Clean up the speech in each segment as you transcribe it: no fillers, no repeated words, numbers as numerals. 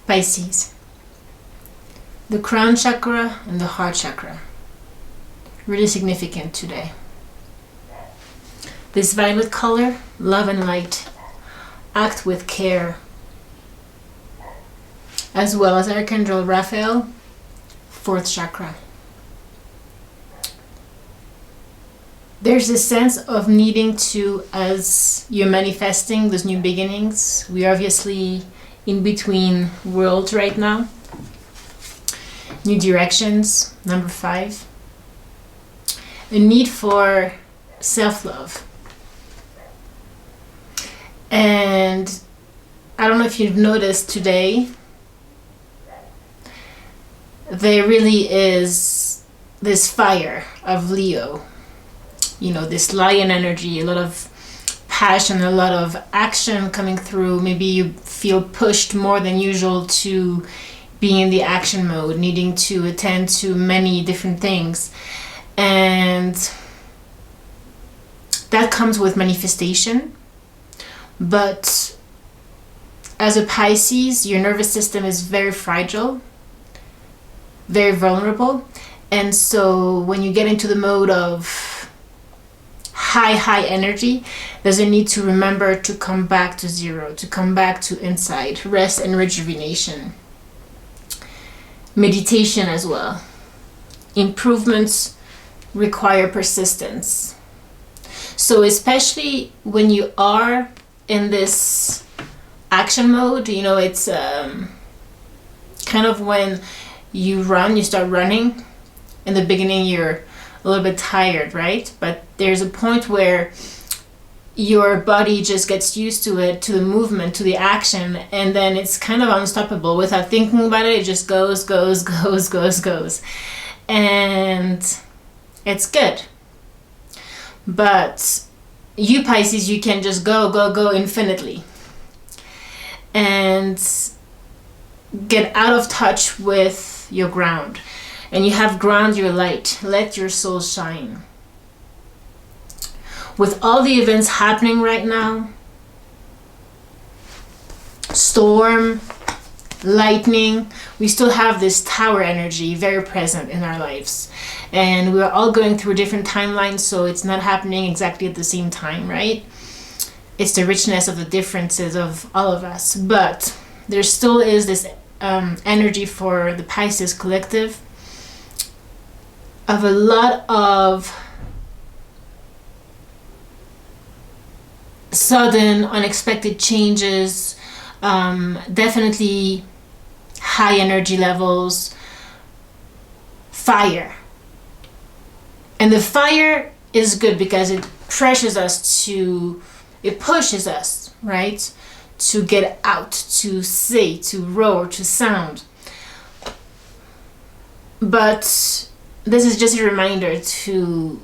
Pisces. The crown chakra and the heart chakra. Really significant today. This violet color, love and light. Act with care. As well as Archangel Raphael, fourth chakra. There's a sense of needing to, as you're manifesting those new beginnings, we're obviously in between worlds right now. New directions, number 5. A need for self-love. And I don't know if you've noticed today, there really is this fire of Leo. You know, this lion energy, a lot of passion, a lot of action coming through. Maybe you feel pushed more than usual to being in the action mode, needing to attend to many different things. And that comes with manifestation. But as a Pisces, your nervous system is very fragile, very vulnerable. And so when you get into the mode of high energy, there's a need to remember to come back to zero, to come back to inside, rest and rejuvenation. Meditation as well. Improvements require persistence. So especially when you are in this action mode, you know, it's kind of when you start running. In the beginning, you're a little bit tired, right? But there's a point where your body just gets used to it, to the movement, to the action, and then it's kind of unstoppable. Without thinking about it, it just goes. And it's good. But you Pisces, you can just go infinitely. And get out of touch with your ground. And you have ground your light. Let your soul shine. With all the events happening right now, storm, lightning, we still have this tower energy very present in our lives. And we're all going through different timelines, so it's not happening exactly at the same time, right? It's the richness of the differences of all of us. But there still is this energy for the Pisces collective of a lot of sudden, unexpected changes, definitely high energy levels, fire. And the fire is good because it pushes us, right? To get out, to say, to roar, to sound. But this is just a reminder to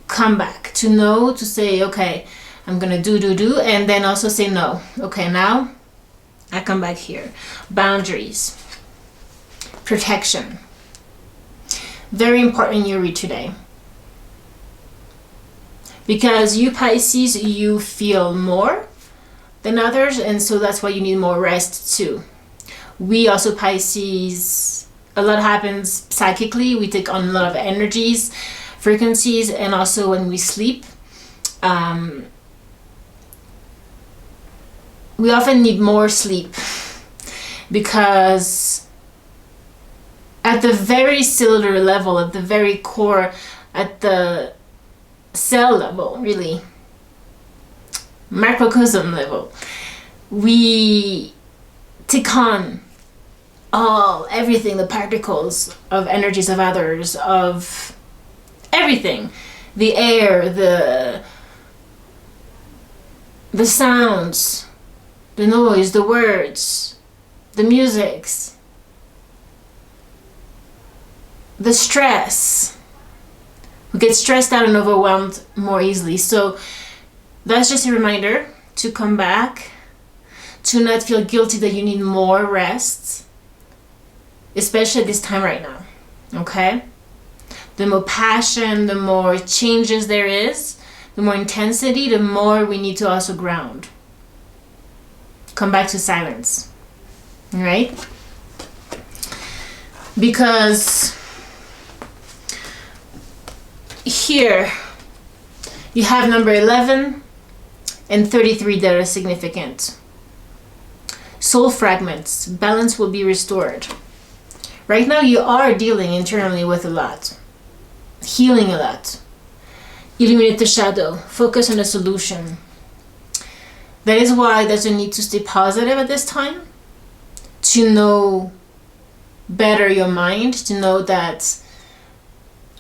come back, to know, to say, okay, I'm gonna do, and then also say no. Okay, now I come back here. Boundaries, protection. Very important you read today. Because you Pisces, you feel more than others, and so that's why you need more rest too. We also Pisces, a lot happens psychically. We take on a lot of energies, frequencies, and also when we sleep. We often need more sleep because at the very cellular level, at the very core, at the cell level, really, microcosm level, we take on everything, the particles of energies of others, of everything, the air, the sounds, the noise, the words, the musics, the stress. We get stressed out and overwhelmed more easily. So that's just a reminder to come back, to not feel guilty that you need more rest, especially at this time right now, okay? The more passion, the more changes there is, the more intensity, the more we need to also ground. Come back to silence, all right? Because here you have number 11 and 33 that are significant. Soul fragments, balance will be restored. Right now you are dealing internally with a lot, healing a lot. Eliminate the shadow, focus on the solution. That is why there's a need to stay positive at this time, to know better your mind, to know that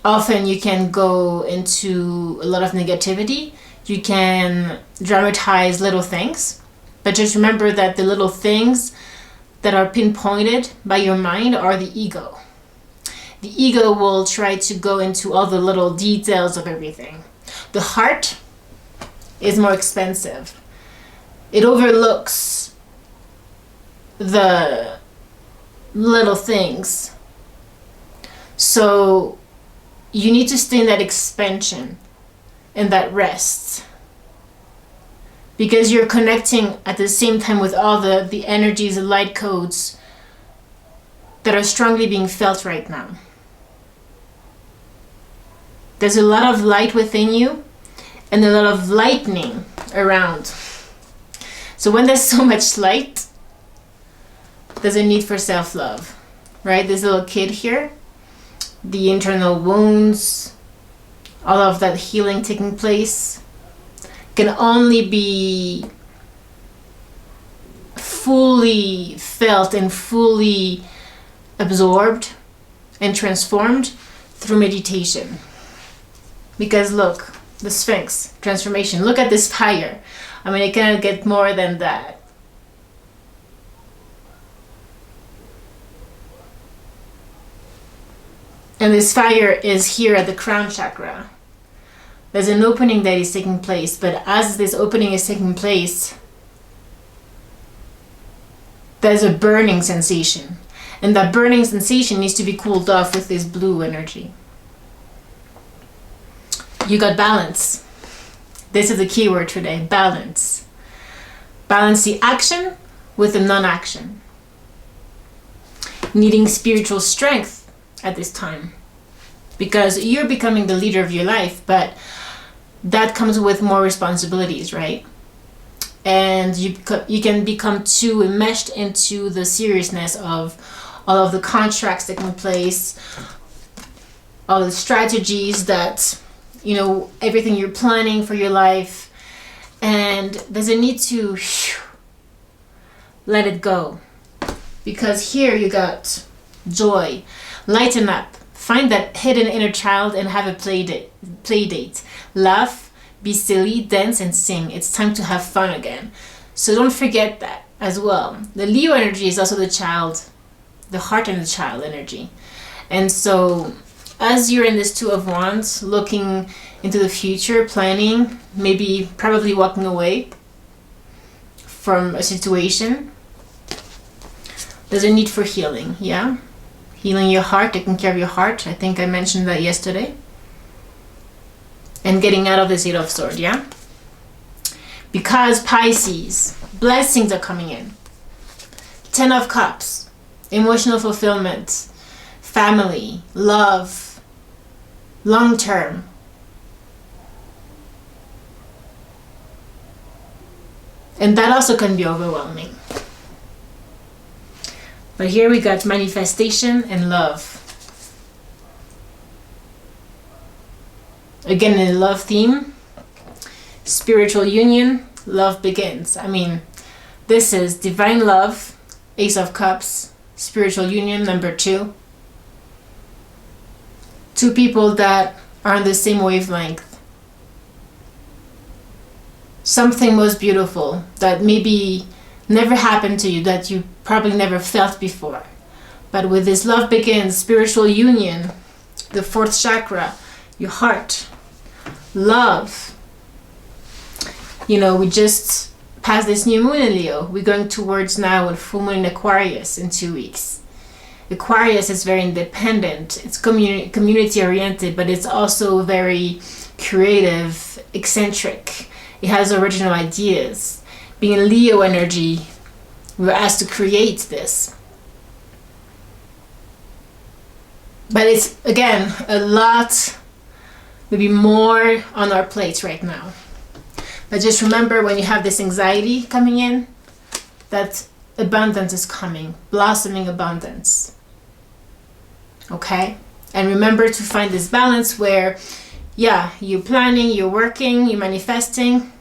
often you can go into a lot of negativity. You can dramatize little things, but just remember that the little things that are pinpointed by your mind are the ego. The ego will try to go into all the little details of everything. The heart is more expensive. It overlooks the little things. So you need to stay in that expansion and that rest, because you're connecting at the same time with all the energies, the light codes that are strongly being felt right now. There's a lot of light within you and a lot of lightning around. So when there's so much light, there's a need for self-love, right? This little kid here, the internal wounds, all of that healing taking place can only be fully felt and fully absorbed and transformed through meditation. Because look, the Sphinx, transformation. Look at this fire. I mean, it cannot get more than that. And this fire is here at the crown chakra. There's an opening that is taking place, but as this opening is taking place, there's a burning sensation. And that burning sensation needs to be cooled off with this blue energy. You got balance. This is the key word today, balance. Balance the action with the non-action. Needing spiritual strength at this time, because you're becoming the leader of your life, but that comes with more responsibilities, right? And you can become too enmeshed into the seriousness of all of the contracts taking place, all the strategies that, you know, everything you're planning for your life, and there's a need to let it go. Because here you got joy. Lighten up. Find that hidden inner child and have a play date. Laugh, be silly, dance, and sing. It's time to have fun again. So don't forget that as well. The Leo energy is also the child, the heart and the child energy. And so as you're in this Two of Wands, looking into the future, planning, maybe probably walking away from a situation, there's a need for healing, yeah? Healing your heart, taking care of your heart. I think I mentioned that yesterday. And getting out of this Eight of Swords, yeah? Because Pisces, blessings are coming in. 10 of Cups, emotional fulfillment, family, love, long term. And that also can be overwhelming. But here we got manifestation and love. Again, in the love theme, spiritual union, love begins. I mean, this is divine love, Ace of Cups, spiritual union, number 2. Two people that are on the same wavelength. Something most beautiful that maybe never happened to you, that you probably never felt before. But with this love begins, spiritual union, the 4th chakra, your heart, love. You know, we just passed this new moon in Leo. We're going towards now a full moon in Aquarius in 2 weeks. Aquarius is very independent. It's community oriented, but it's also very creative, eccentric. It has original ideas. Being in Leo energy, we were asked to create this. But it's, again, a lot, maybe more on our plates right now. But just remember, when you have this anxiety coming in, that abundance is coming, blossoming abundance. Okay? And remember to find this balance where, yeah, you're planning, you're working, you're manifesting.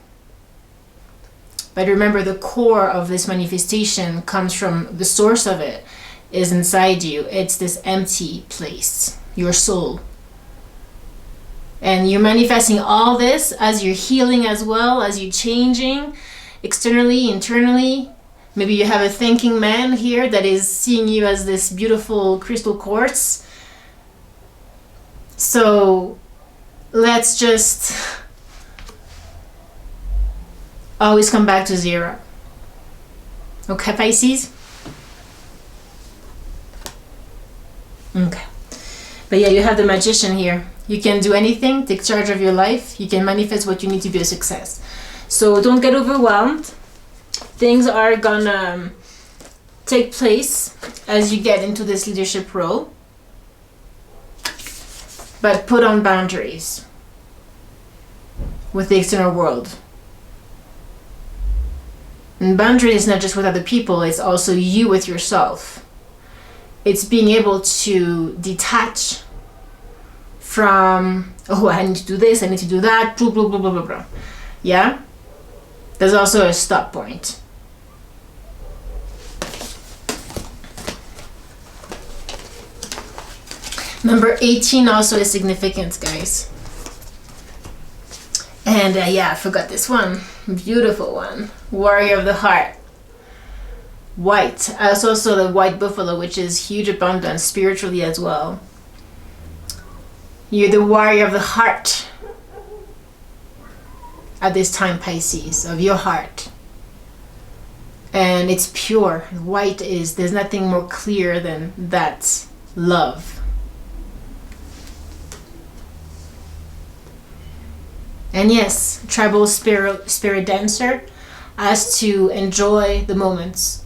But remember, the core of this manifestation comes from the source of it, is inside you. It's this empty place, your soul. And you're manifesting all this as you're healing, as well as you're changing externally, internally. Maybe you have a thinking man here that is seeing you as this beautiful crystal quartz. So let's just always come back to zero. Okay, Pisces? Okay. But yeah, you have the Magician here. You can do anything, take charge of your life. You can manifest what you need to be a success. So don't get overwhelmed. Things are gonna take place as you get into this leadership role. But put on boundaries with the external world. And boundary is not just with other people, it's also you with yourself. It's being able to detach from, oh, I need to do this, I need to do that, blah, blah, blah, blah, blah, blah. Yeah? There's also a stop point. Number 18 also is significant, guys. And yeah, I forgot this one. Beautiful one. Warrior of the Heart. White. I also saw the white buffalo, which is huge abundance spiritually as well. You're the warrior of the heart at this time, Pisces, of your heart. And it's pure. White is, there's nothing more clear than that love. And yes, tribal spirit dancer has to enjoy the moments.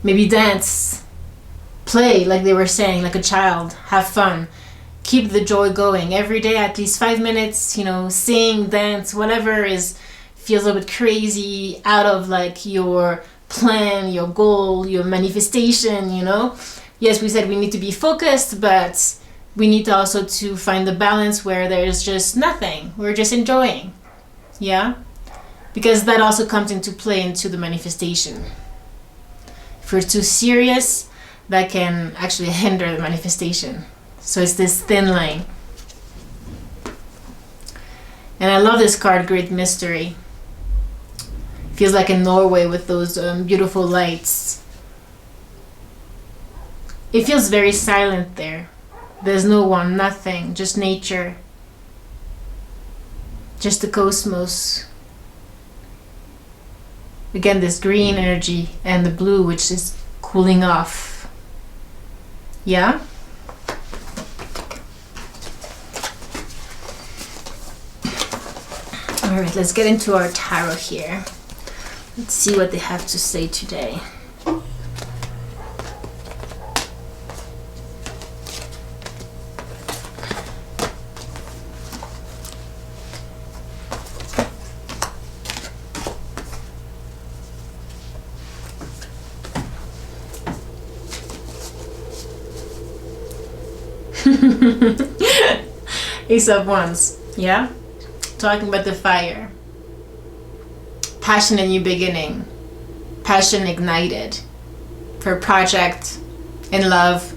Maybe dance, play, like they were saying, like a child, have fun. Keep the joy going every day, at least 5 minutes, you know, sing, dance, whatever feels a little bit crazy, out of like your plan, your goal, your manifestation, you know. Yes, we said we need to be focused, but we need to also to find the balance where there's just nothing. We're just enjoying. Yeah? Because that also comes into play into the manifestation. If we're too serious, that can actually hinder the manifestation. So it's this thin line. And I love this card, Great Mystery. Feels like in Norway with those beautiful lights. It feels very silent there. There's no one, nothing, just nature. Just the cosmos. Again, this green energy and the blue, which is cooling off. Yeah? Alright, let's get into our tarot here. Let's see what they have to say today. Ace of Wands, yeah? Talking about the fire. Passion and new beginning. Passion ignited. For a project, in love.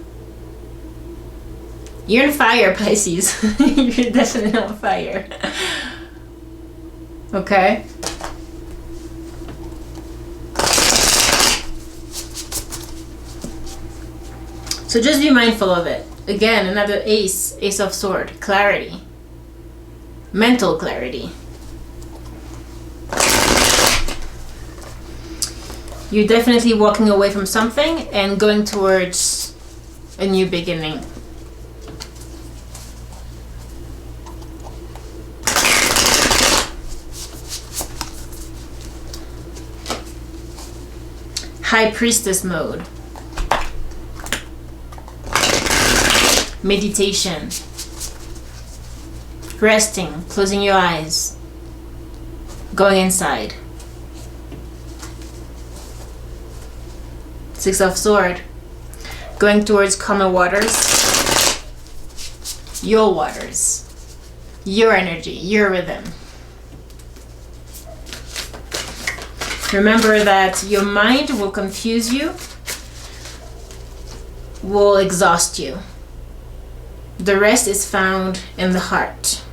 You're on fire, Pisces. You're definitely on fire. Okay? So just be mindful of it. Again, another ace, Ace of Sword, clarity. Mental clarity. You're definitely walking away from something and going towards a new beginning. High Priestess mode. meditation, resting, closing your eyes, going inside. Six of Swords, going towards calmer waters, your waters, your energy, your rhythm. Remember that your mind will confuse you, will exhaust you. The rest is found in the heart,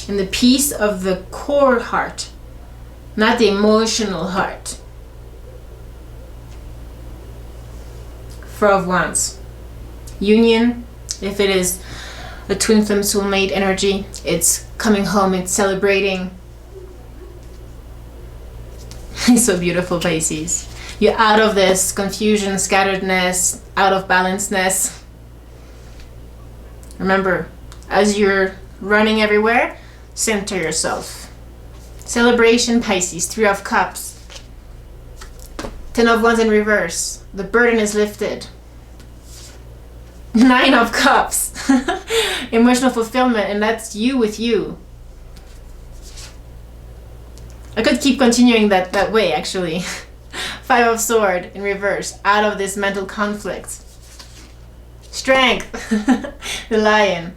in the peace of the core heart, not the emotional heart. Four of Wands. Union, if it is a twin flame soulmate energy, it's coming home, it's celebrating. It's so beautiful, Pisces. You're out of this confusion, scatteredness, out of balanceness. Remember, as you're running everywhere, center yourself. Celebration, Pisces. Three of Cups. Ten of Wands in reverse. The burden is lifted. Nine of Cups. Emotional fulfillment, and that's you with you. I could keep continuing that way, actually. Five of Swords in reverse. Out of this mental conflict. Strength. The Lion.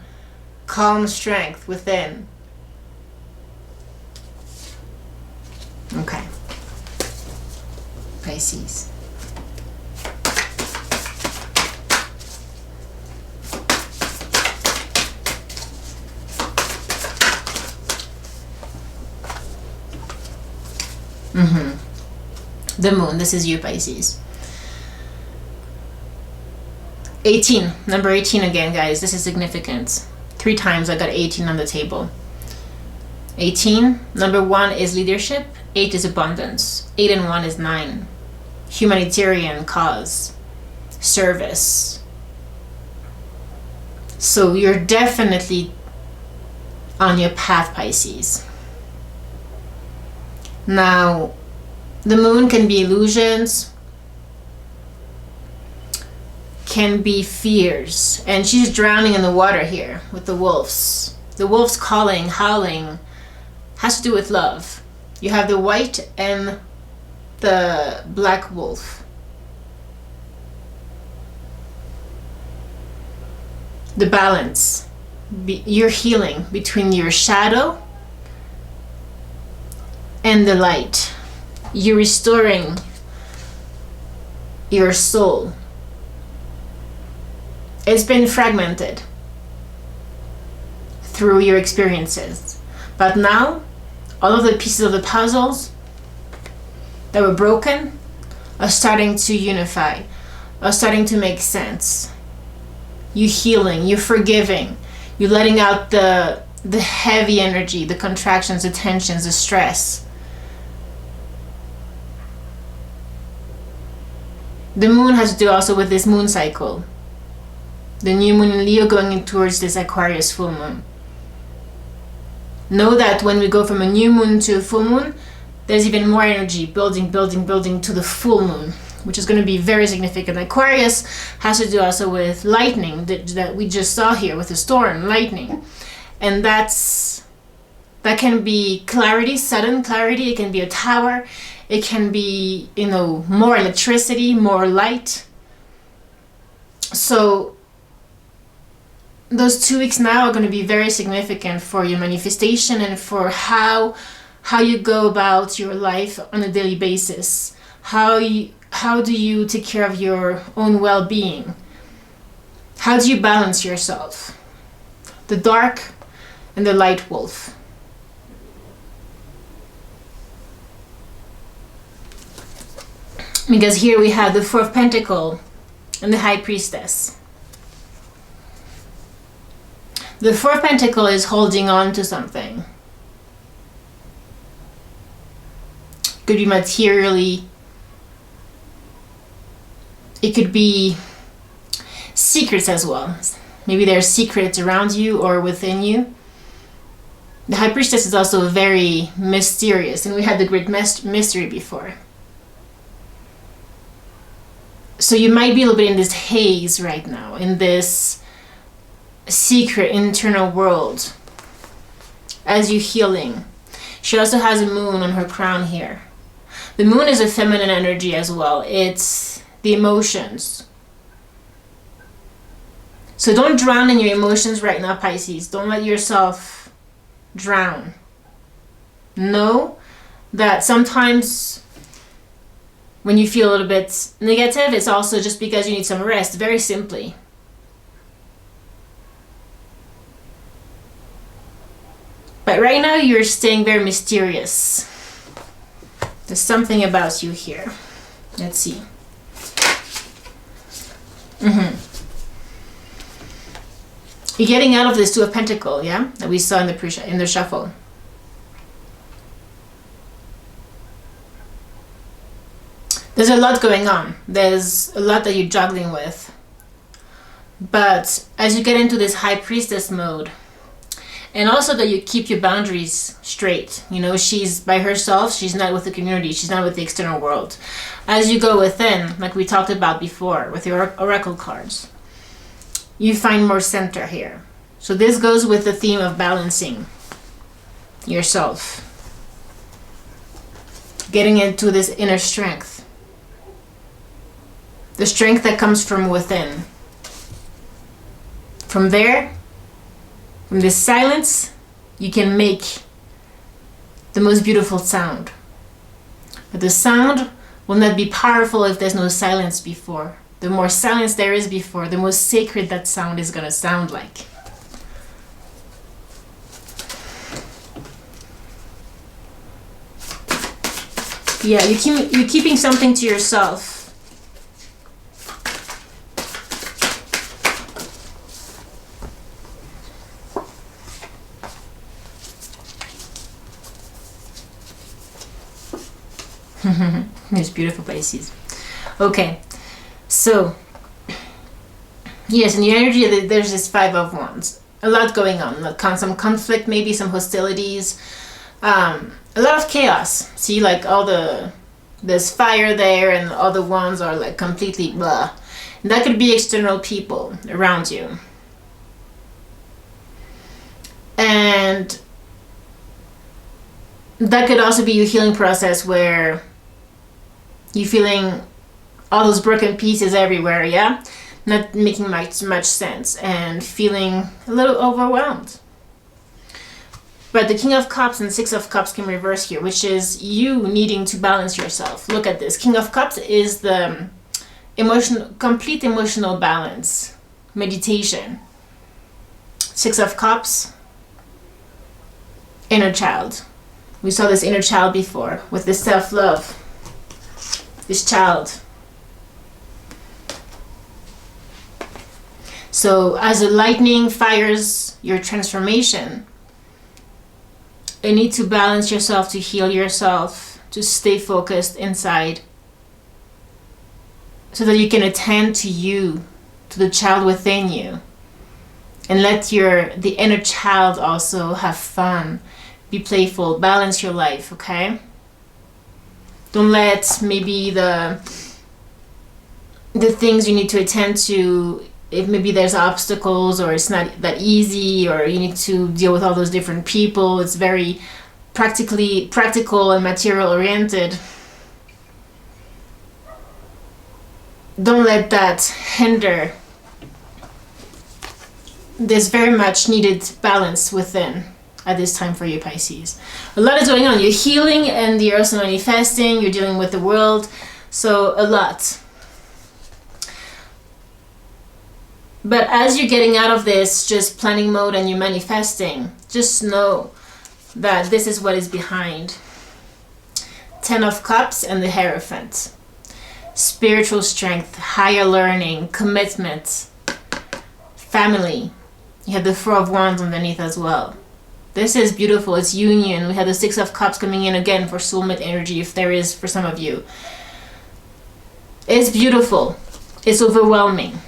Calm strength within. Okay. Pisces. The Moon. This is you, Pisces. 18. Number 18 again, guys. This is significant. 3 times I got 18 on the table. 18. Number 1 is leadership. 8 is abundance. 8 and 1 is 9. Humanitarian cause. Service. So you're definitely on your path, Pisces. Now, the Moon can be illusions, can be fears, and she's drowning in the water here with the wolves. The wolves calling, howling, has to do with love. You have the white and the black wolf. The balance, you're healing between your shadow and the light. You're restoring your soul. It's been fragmented through your experiences, but now all of the pieces of the puzzles that were broken are starting to unify, are starting to make sense. You're healing, you're forgiving, you're letting out the heavy energy, the contractions, the tensions, the stress. The Moon has to do also with this moon cycle. The new moon in Leo going in towards this Aquarius full moon. Know that when we go from a new moon to a full moon, there's even more energy building to the full moon, which is going to be very significant. Aquarius has to do also with lightning that we just saw here with the storm, lightning. And that can be clarity, sudden clarity. It can be a tower. It can be, more electricity, more light. So those 2 weeks now are going to be very significant for your manifestation and for how you go about your life on a daily basis. How do you take care of your own well-being? How do you balance yourself? The dark and the light wolf. Because here we have the Four of Pentacles and the High Priestess. The Four of Pentacles is holding on to something. Could be materially. It could be secrets as well. Maybe there are secrets around you or within you. The High Priestess is also very mysterious, and we had the Great Mystery before. So you might be a little bit in this haze right now, in this secret internal world as you're healing. She also has a moon on her crown here. The moon is a feminine energy as well. It's the emotions. So don't drown in your emotions right now, Pisces. Don't let yourself drown. Know that sometimes when you feel a little bit negative, it's also just because you need some rest, very simply. But right now you're staying very mysterious. There's something about you here. Let's see. You're getting out of this Two of Pentacles, yeah? That we saw in the shuffle. There's a lot going on. There's a lot that you're juggling with. But as you get into this High Priestess mode, and also that you keep your boundaries straight. You know, she's by herself. She's not with the community. She's not with the external world. As you go within, like we talked about before with your oracle cards, you find more center here. So this goes with the theme of balancing yourself. Getting into this inner strength. The strength that comes from within. From there, from this silence, you can make the most beautiful sound. But the sound will not be powerful if there's no silence before. The more silence there is before, the more sacred that sound is going to sound like. Yeah, you're keeping something to yourself. It's beautiful, Pisces. Okay, so yes, in your energy there's this Five of Wands. A lot going on, some conflict, maybe some hostilities, a lot of chaos. See, like there's fire there, and all the wands are like completely blah. And that could be external people around you, and that could also be your healing process where you're feeling all those broken pieces everywhere, yeah? Not making much sense and feeling a little overwhelmed. But the King of Cups and Six of Cups can reverse here, which is you needing to balance yourself. Look at this. King of Cups is the complete emotional balance, meditation. Six of Cups, inner child. We saw this inner child before with this self-love. This child. So as the lightning fires your transformation, you need to balance yourself, to heal yourself, to stay focused inside, so that you can attend to you, to the child within you, and let the inner child also have fun, be playful, balance your life, okay? Don't let maybe the things you need to attend to, if maybe there's obstacles or it's not that easy, or you need to deal with all those different people. It's very practical and material oriented. Don't let that hinder this very much needed balance within at this time for you, Pisces. A lot is going on. You're healing and you're also manifesting. You're dealing with the world. So a lot. But as you're getting out of this just planning mode and you're manifesting, just know that this is what is behind. Ten of Cups and the Hierophant. Spiritual strength, higher learning, commitment, family. You have the Four of Wands underneath as well. This is beautiful. It's union. We have the Six of Cups coming in again for soulmate energy, if there is for some of you. It's beautiful. It's overwhelming.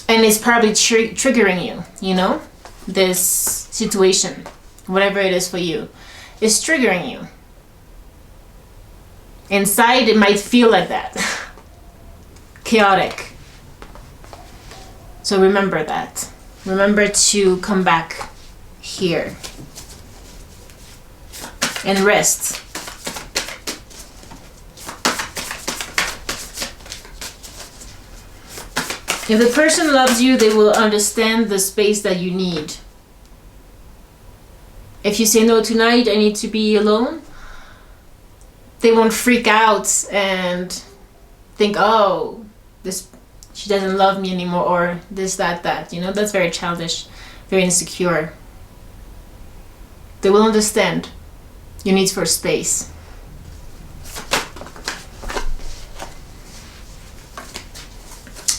And it's probably triggering you, you know? This situation, whatever it is for you, is triggering you. Inside, it might feel like that. chaotic. So remember that. Remember to come back here and rest. If the person loves you, they will understand the space that you need. If you say no tonight, I need to be alone, they won't freak out and think, oh, she doesn't love me anymore, or this, that. You know, that's very childish, very insecure. They will understand your needs for space.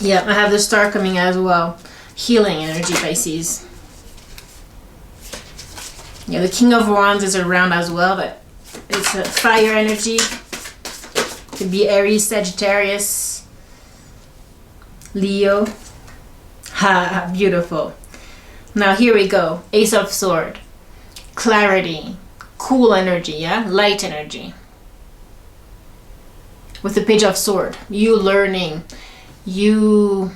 Yeah, I have the star coming as well. Healing energy, Pisces. Yeah, the King of Wands is around as well, but it's a fire energy. Could be Aries, Sagittarius, Leo. Ha, beautiful. Now here we go. Ace of Sword. Clarity. Cool energy, yeah? Light energy. With the Page of Sword. You learning. You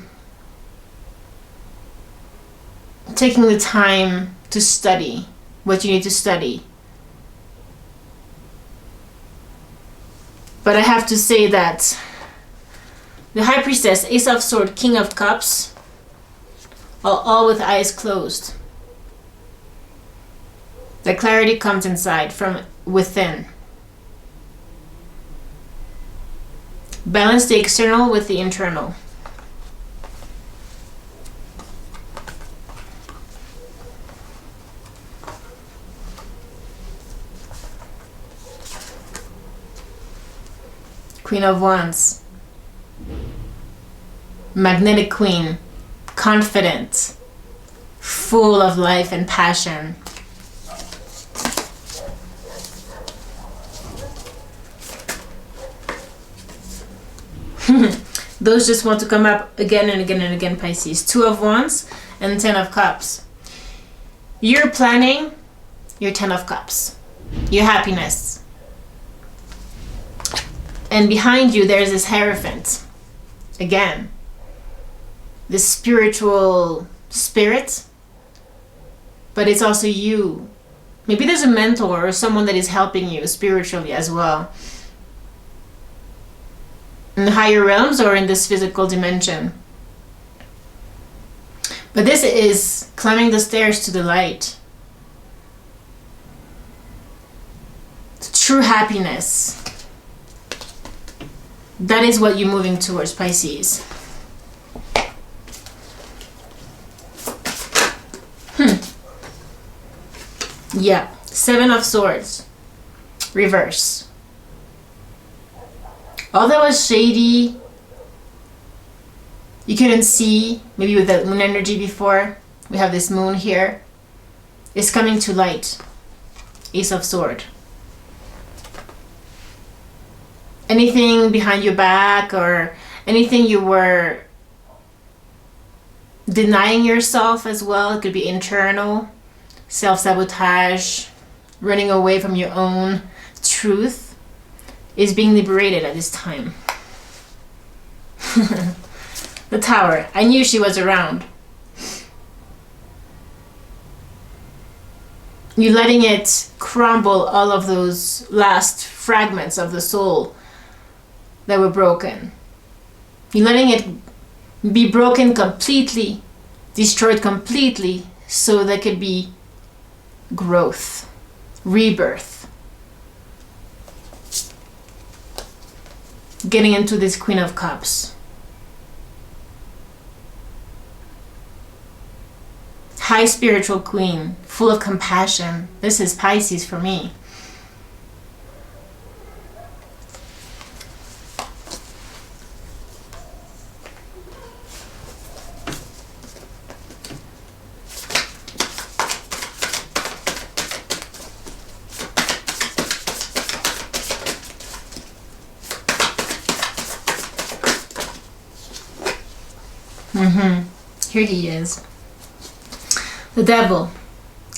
taking the time to study what you need to study. But I have to say that the High Priestess, Ace of Sword, King of Cups, are all with eyes closed. The clarity comes inside, from within. Balance the external with the internal. Queen of Wands. Magnetic Queen. Confident. Full of life and passion. Those just want to come up again and again and again, Pisces. 2 of Wands and 10 of Cups. You're planning your 10 of Cups. Your happiness. And behind you, there's this Hierophant. Again. This spiritual spirit. But it's also you. Maybe there's a mentor or someone that is helping you spiritually as well. In the higher realms or in this physical dimension. But this is climbing the stairs to the light. True happiness. That is what you're moving towards, Pisces. Yeah. 7 of Swords. Reverse. All that was shady, you couldn't see, maybe with the moon energy before, we have this moon here, is coming to light. Ace of Sword. Anything behind your back or anything you were denying yourself as well, it could be internal, self-sabotage, running away from your own truth, is being liberated at this time. The Tower. I knew she was around. You're letting it crumble, all of those last fragments of the soul that were broken. You're letting it be broken completely, destroyed completely, so there could be growth, rebirth. Getting into this Queen of Cups. High spiritual queen, full of compassion. This is Pisces for me. Here he is. The Devil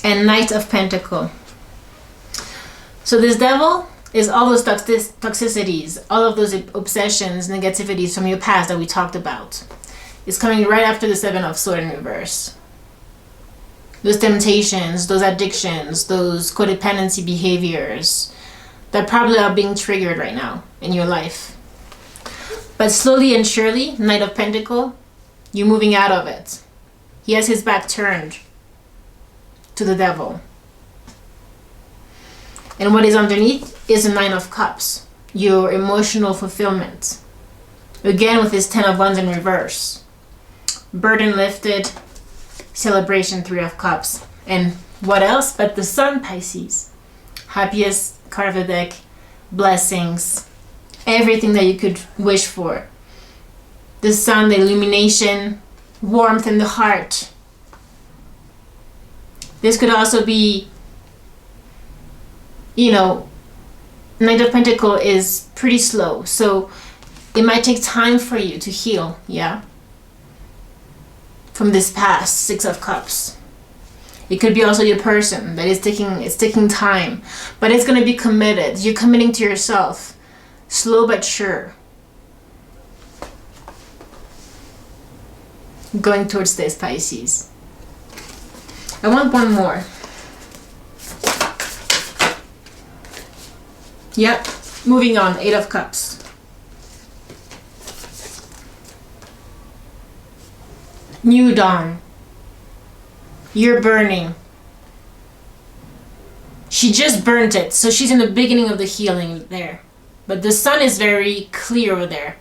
and Knight of Pentacles. So this Devil is all those toxicities, all of those obsessions, negativities from your past that we talked about. It's coming right after the Seven of Swords in reverse. Those temptations, those addictions, those codependency behaviors that probably are being triggered right now in your life. But slowly and surely, Knight of Pentacles, you're moving out of it. He has his back turned to the devil. And what is underneath is the Nine of Cups, your emotional fulfillment. Again with this Ten of Wands in reverse. Burden lifted, celebration, Three of Cups. And what else but the Sun, Pisces? Happiest card of the deck, blessings, everything that you could wish for. The Sun, the illumination, warmth in the heart. This could also be, you know, Knight of Pentacles is pretty slow, so it might take time for you to heal, yeah? From this past, Six of Cups. It could be also your person that is taking time, but it's going to be committed. You're committing to yourself, slow but sure. Going towards this, Pisces. I want one more. Yep, moving on, Eight of Cups. New dawn. You're burning. She just burnt it, so she's in the beginning of the healing there. But the Sun is very clear over there.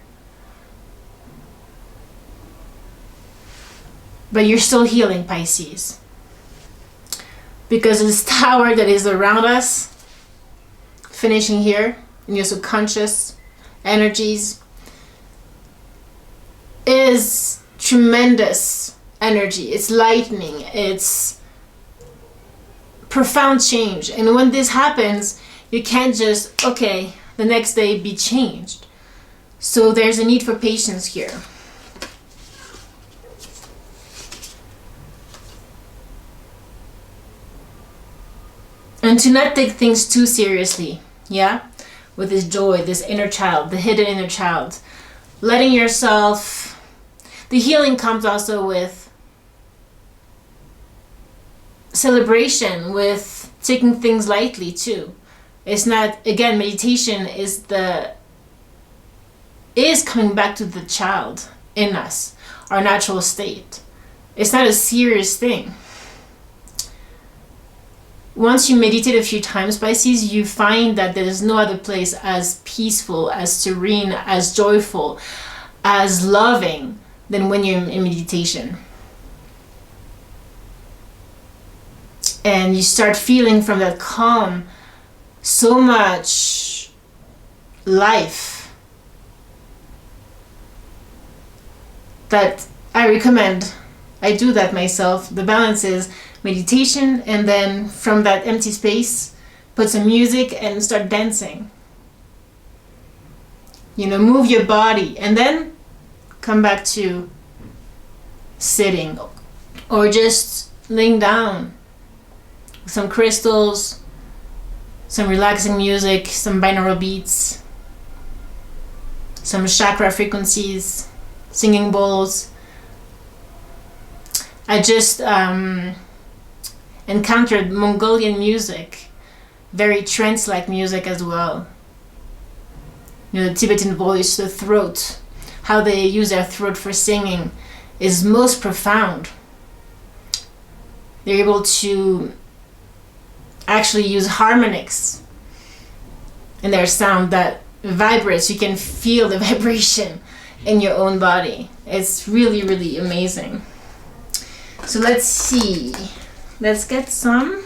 But you're still healing, Pisces. Because this tower that is around us, finishing here in your subconscious energies, is tremendous energy. It's lightning. It's profound change. And when this happens, you can't just, okay, the next day be changed. So there's a need for patience here. And to not take things too seriously, yeah? With this joy, this inner child, the hidden inner child. Letting yourself... The healing comes also with celebration, with taking things lightly too. It's not, again, meditation is coming back to the child in us, our natural state. It's not a serious thing. Once you meditate a few times, Pisces, you find that there is no other place as peaceful, as serene, as joyful, as loving than when you're in meditation. And you start feeling from that calm so much life that I recommend. I do that myself. The balance is meditation, and then from that empty space, put some music and start dancing. You know, move your body, and then come back to sitting or just laying down with some crystals, some relaxing music, some binaural beats, some chakra frequencies, singing bowls. I just encountered Mongolian music, very trance-like music as well. You know, the Tibetan voice, the throat, how they use their throat for singing is most profound. They're able to actually use harmonics in their sound that vibrates. You can feel the vibration in your own body. It's really, really amazing. So let's see. Let's get some.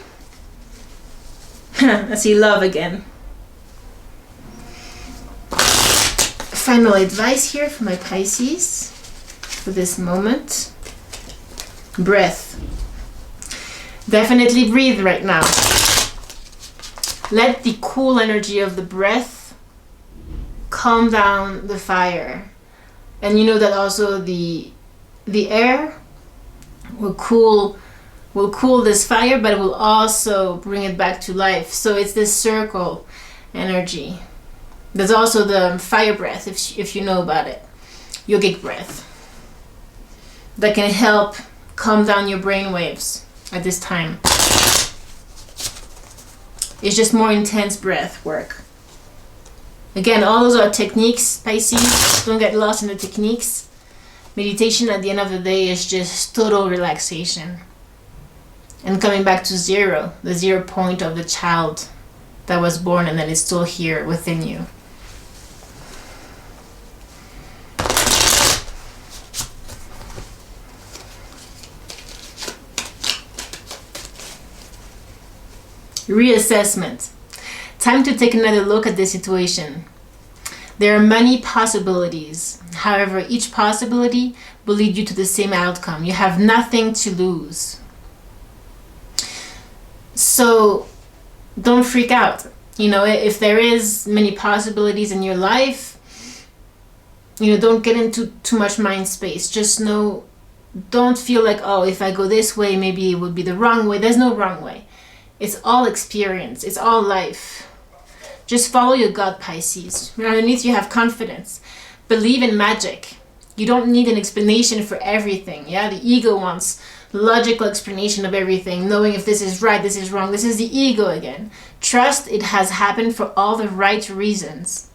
I see love again. Final advice here for my Pisces for this moment. Breath. Definitely breathe right now. Let the cool energy of the breath calm down the fire. And you know that also the air will cool this fire, but it will also bring it back to life. So it's this circle, energy. There's also the fire breath, if you know about it. Yogic breath. That can help calm down your brain waves at this time. It's just more intense breath work. Again, all those are techniques, Pisces. Don't get lost in the techniques. Meditation at the end of the day is just total relaxation. And coming back to zero, the 0 point of the child that was born and that is still here within you. Reassessment. Time to take another look at the situation. There are many possibilities. However, each possibility will lead you to the same outcome. You have nothing to lose. So don't freak out. You know, if there is many possibilities in your life, you know, don't get into too much mind space. Just know, don't feel like, oh, if I go this way, maybe it would be the wrong way. There's no wrong way. It's all experience. It's all life. Just follow your gut, Pisces. Underneath you have confidence. Believe in magic. You don't need an explanation for everything. Yeah, the ego wants logical explanation of everything, knowing if this is right, this is wrong. This is the ego again. Trust it has happened for all the right reasons.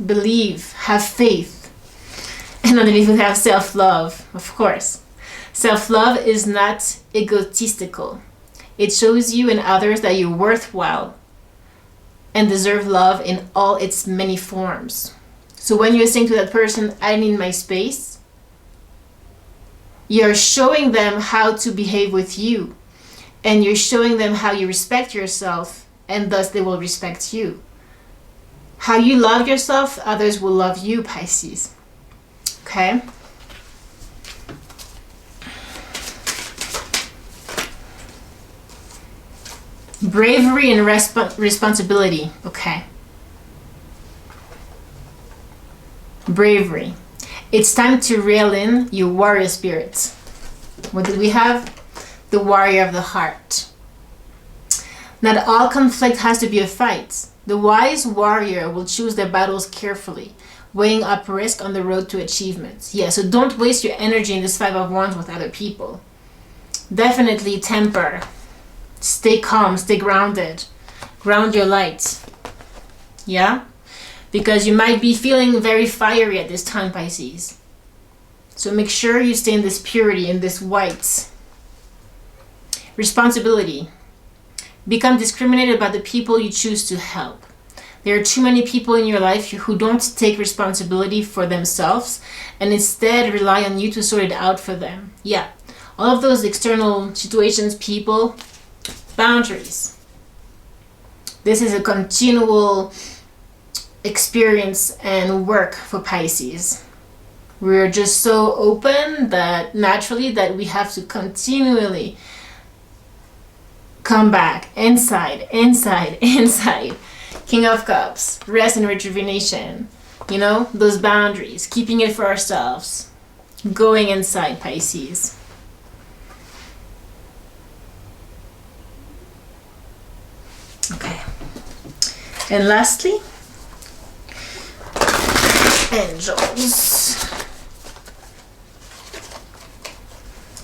Believe, have faith. And underneath we have self-love, of course. Self-love is not egotistical. It shows you and others that you're worthwhile and deserve love in all its many forms. So when you're saying to that person, I need my space, you're showing them how to behave with you. And you're showing them how you respect yourself, and thus they will respect you. How you love yourself, others will love you, Pisces. Okay? Bravery and responsibility. Okay. Bravery. It's time to reel in your warrior spirit. What did we have? The warrior of the heart. Not all conflict has to be a fight. The wise warrior will choose their battles carefully, weighing up risk on the road to achievement. Yeah, so don't waste your energy in this 5 of Wands with other people. Definitely temper. Stay calm, stay grounded. Ground your light. Yeah? Because you might be feeling very fiery at this time, Pisces. So make sure you stay in this purity, in this white. Responsibility. Become discriminated about the people you choose to help. There are too many people in your life who don't take responsibility for themselves and instead rely on you to sort it out for them. Yeah. All of those external situations, people, boundaries. This is a continual experience and work for Pisces. We're just so open that naturally that we have to continually come back inside. King of Cups, rest and rejuvenation. You know, those boundaries, keeping it for ourselves. Going inside, Pisces. Okay. And lastly, angels.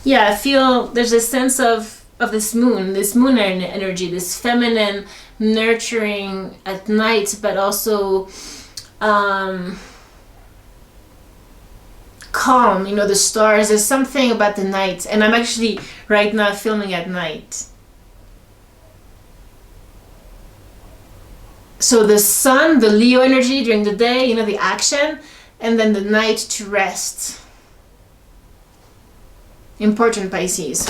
Yeah, I feel there's a sense of this moon energy, this feminine nurturing at night, but also calm, you know, the stars. There's something about the night, and I'm actually right now filming at night. So the sun, the Leo energy during the day, you know, the action, and then the night to rest. Important, Pisces.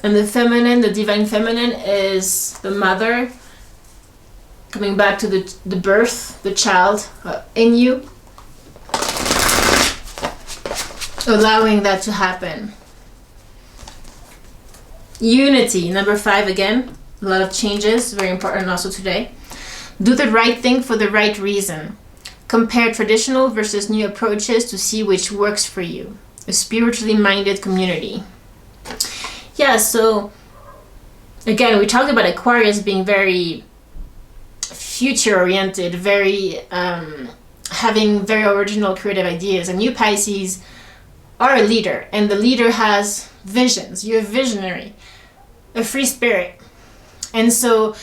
And the feminine, the divine feminine, is the mother, coming back to the birth, the child in you, allowing that to happen. Unity, number 5 again, a lot of changes, very important also today. Do the right thing for the right reason. Compare traditional versus new approaches to see which works for you. A spiritually minded community. Yeah, so again, we talked about Aquarius being very future oriented, very having very original creative ideas, and you Pisces are a leader, and the leader has visions. You're a visionary, a free spirit, and so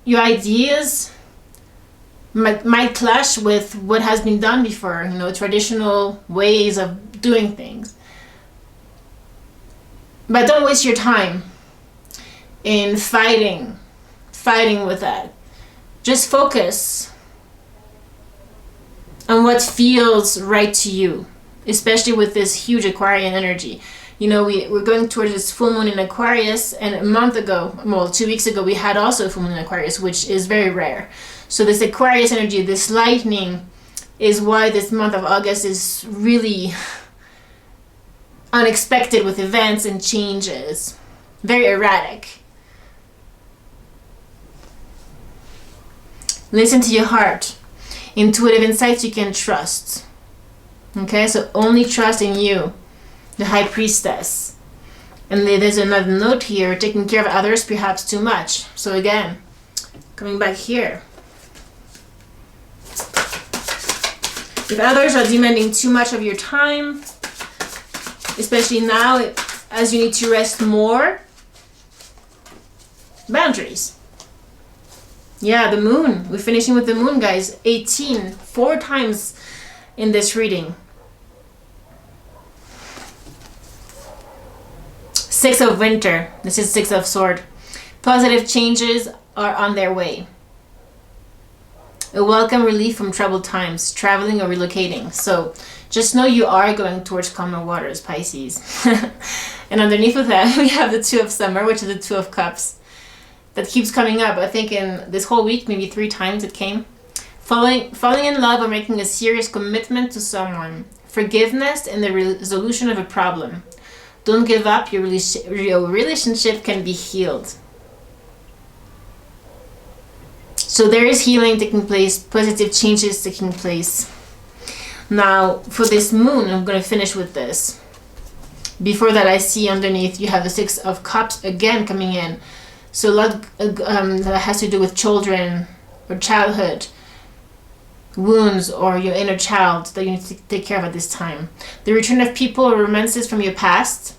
your ideas might clash with what has been done before, you know, traditional ways of doing things. But don't waste your time in fighting with that. Just focus on what feels right to you, especially with this huge Aquarian energy. You know, we're going towards this full moon in Aquarius, and a month ago, well, 2 weeks ago, we had also a full moon in Aquarius, which is very rare. So this Aquarius energy, this lightning, is why this month of August is really unexpected with events and changes. Very erratic. Listen to your heart. Intuitive insights you can trust. Okay, so only trust in you, the High Priestess. And there's another note here, taking care of others perhaps too much. So again, coming back here. If others are demanding too much of your time, especially now as you need to rest more, boundaries. Yeah, the moon. We're finishing with the moon, guys. 18, 4 times in this reading. 6 of winter. This is 6 of sword. Positive changes are on their way. A welcome relief from troubled times, traveling or relocating. So just know you are going towards calmer waters, Pisces. And underneath of that, we have the 2 of summer, which is the 2 of cups. That keeps coming up. I think in this whole week, maybe 3 times it came. Falling in love or making a serious commitment to someone. Forgiveness and the resolution of a problem. Don't give up. Your relationship can be healed. So there is healing taking place, positive changes taking place. Now, for this moon, I'm going to finish with this. Before that, I see underneath you have the 6 of cups again coming in. So a lot that has to do with children or childhood, wounds, or your inner child that you need to take care of at this time. The return of people or romances from your past.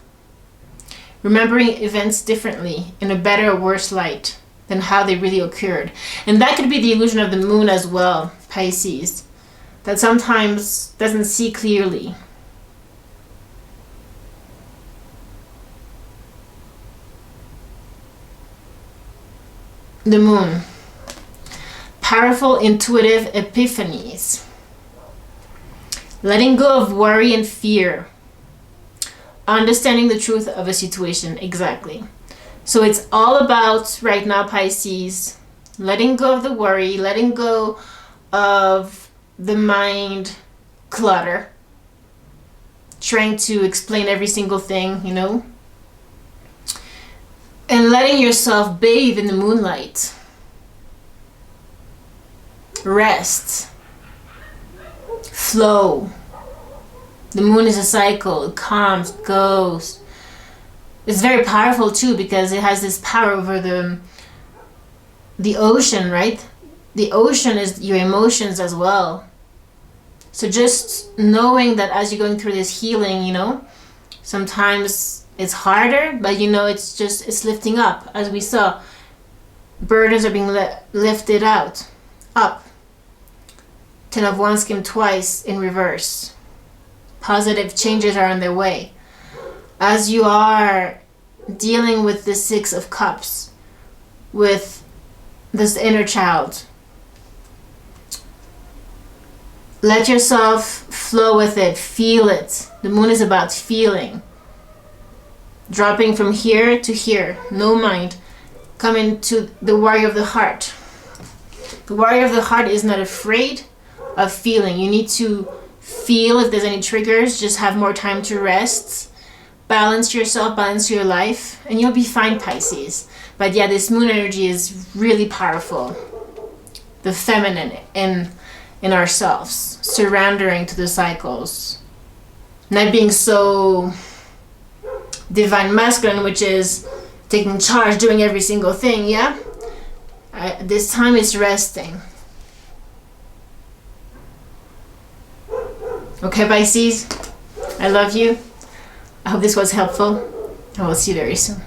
Remembering events differently, in a better or worse light than how they really occurred. And that could be the illusion of the moon as well, Pisces, that sometimes doesn't see clearly. The moon. Powerful intuitive epiphanies. Letting go of worry and fear. Understanding the truth of a situation. Exactly. So it's all about, right now, Pisces, letting go of the worry, letting go of the mind clutter. Trying to explain every single thing, you know. And letting yourself bathe in the moonlight. Rest. Flow. The moon is a cycle. It comes, goes. It's very powerful too because it has this power over the ocean, right? The ocean is your emotions as well. So just knowing that as you're going through this healing, you know, sometimes it's harder, but you know, it's lifting up. As we saw, burdens are being lifted up. 10 of Wands came twice in reverse. Positive changes are on their way. As you are dealing with the 6 of Cups, with this inner child, let yourself flow with it, feel it. The moon is about feeling. Dropping from here to here, no mind. Coming to the warrior of the heart. The warrior of the heart is not afraid of feeling. You need to feel if there's any triggers, just have more time to rest. Balance yourself, balance your life, and you'll be fine, Pisces. But yeah, this moon energy is really powerful. The feminine in ourselves, surrendering to the cycles. Not being so divine masculine, which is taking charge, doing every single thing, yeah? This time is resting. Okay, Pisces, I love you. I hope this was helpful. I will see you very soon.